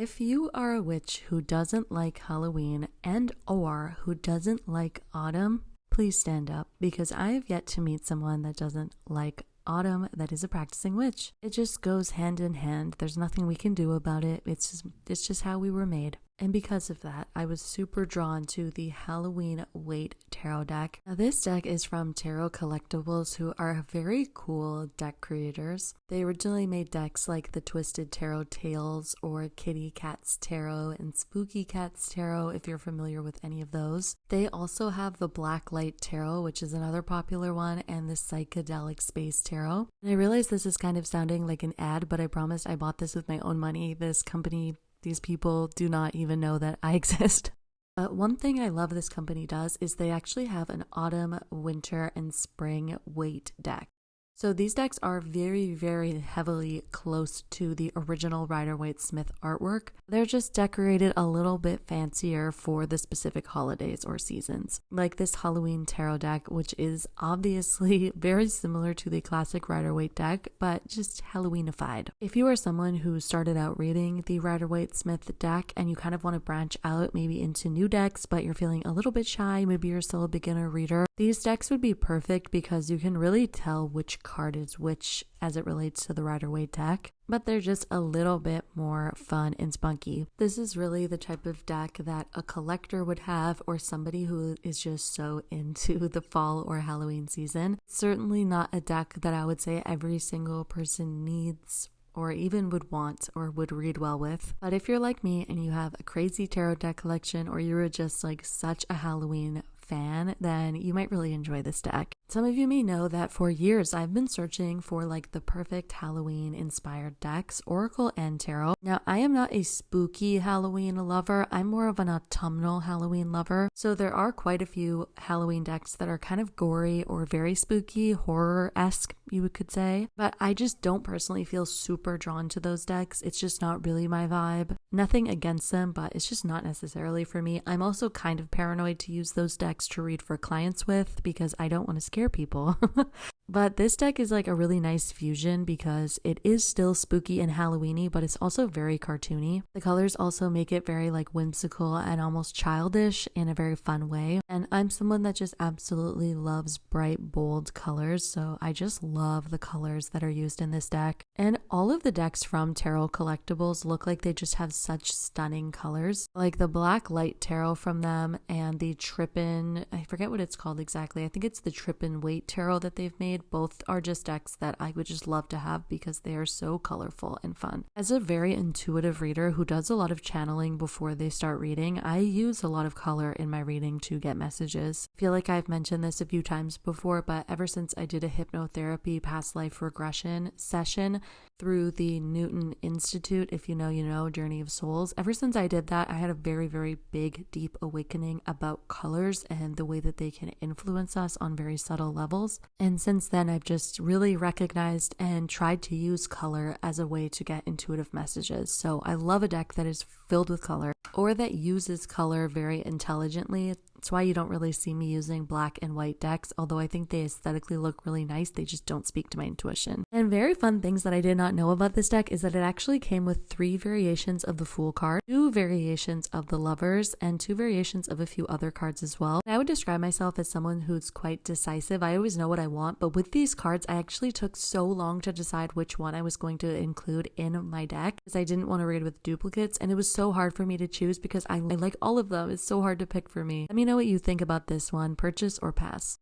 If you are a witch who doesn't like Halloween and or who doesn't like autumn, please stand up because I have yet to meet someone that doesn't like autumn that is a practicing witch. It just goes hand in hand. There's nothing we can do about it. It's just how we were made. And because of that, I was super drawn to the Halloween Waite tarot deck. Now, this deck is from Tarot Collectibles, who are very cool deck creators. They originally made decks like the Twisted Tarot Tales or Kitty Cat's Tarot and Spooky Cat's Tarot, if you're familiar with any of those. They also have the Black Light Tarot, which is another popular one, and the Psychedelic Space Tarot. And I realize this is kind of sounding like an ad, but I promised I bought this with my own money. This company, these people do not even know that I exist. But one thing I love this company does is they actually have an autumn, winter, and spring Waite deck. So these decks are very, very heavily close to the original Rider-Waite-Smith artwork. They're just decorated a little bit fancier for the specific holidays or seasons. Like this Halloween tarot deck, which is obviously very similar to the classic Rider-Waite deck, but just Halloweenified. If you are someone who started out reading the Rider-Waite-Smith deck and you kind of want to branch out maybe into new decks, but you're feeling a little bit shy, maybe you're still a beginner reader, these decks would be perfect because you can really tell which card is which as it relates to the Rider-Waite deck, but they're just a little bit more fun and spunky. This is really the type of deck that a collector would have or somebody who is just so into the fall or Halloween season. Certainly not a deck that I would say every single person needs or even would want or would read well with. But if you're like me and you have a crazy tarot deck collection or you're just like such a Halloween fan, then you might really enjoy this deck. Some of you may know that for years I've been searching for like the perfect Halloween inspired decks, Oracle and Tarot. Now, I am not a spooky Halloween lover. I'm more of an autumnal Halloween lover. So there are quite a few Halloween decks that are kind of gory or very spooky, horror-esque, you could say. But I just don't personally feel super drawn to those decks. It's just not really my vibe. Nothing against them, but it's just not necessarily for me. I'm also kind of paranoid to use those decks to read for clients with because I don't want to scare people. But this deck is like a really nice fusion because it is still spooky and Halloweeny, but it's also very cartoony. The colors also make it very like whimsical and almost childish in a very fun way. And I'm someone that just absolutely loves bright, bold colors. So I just love the colors that are used in this deck. And all of the decks from Tarot Collectibles look like they just have such stunning colors. Like the Black Light Tarot from them and the Trippin', I forget what it's called exactly. I think it's the Trippin' Waite Tarot that they've made. Both are just decks that I would just love to have because they are so colorful and fun. As a very intuitive reader who does a lot of channeling before they start reading, I use a lot of color in my reading to get messages. I feel like I've mentioned this a few times before, but ever since I did a hypnotherapy past life regression session through the Newton Institute, if you know, you know, Journey of Souls, ever since I did that, I had a very, very big, deep awakening about colors and the way that they can influence us on very subtle levels. And since then, I've just really recognized and tried to use color as a way to get intuitive messages. So I love a deck that is filled with color or that uses color very intelligently. That's why you don't really see me using black and white decks, although I think they aesthetically look really nice. They just don't speak to my intuition. And very fun things that I did not know about this deck is that it actually came with 3 variations of the Fool card, 2 variations of the Lovers, and 2 variations of a few other cards as well. I would describe myself as someone who's quite decisive. I always know what I want, but with these cards, I actually took so long to decide which one I was going to include in my deck because I didn't want to read with duplicates, and it was so hard for me to choose because I like all of them. It's so hard to pick for me. Let me know what you think about this one. Purchase or pass?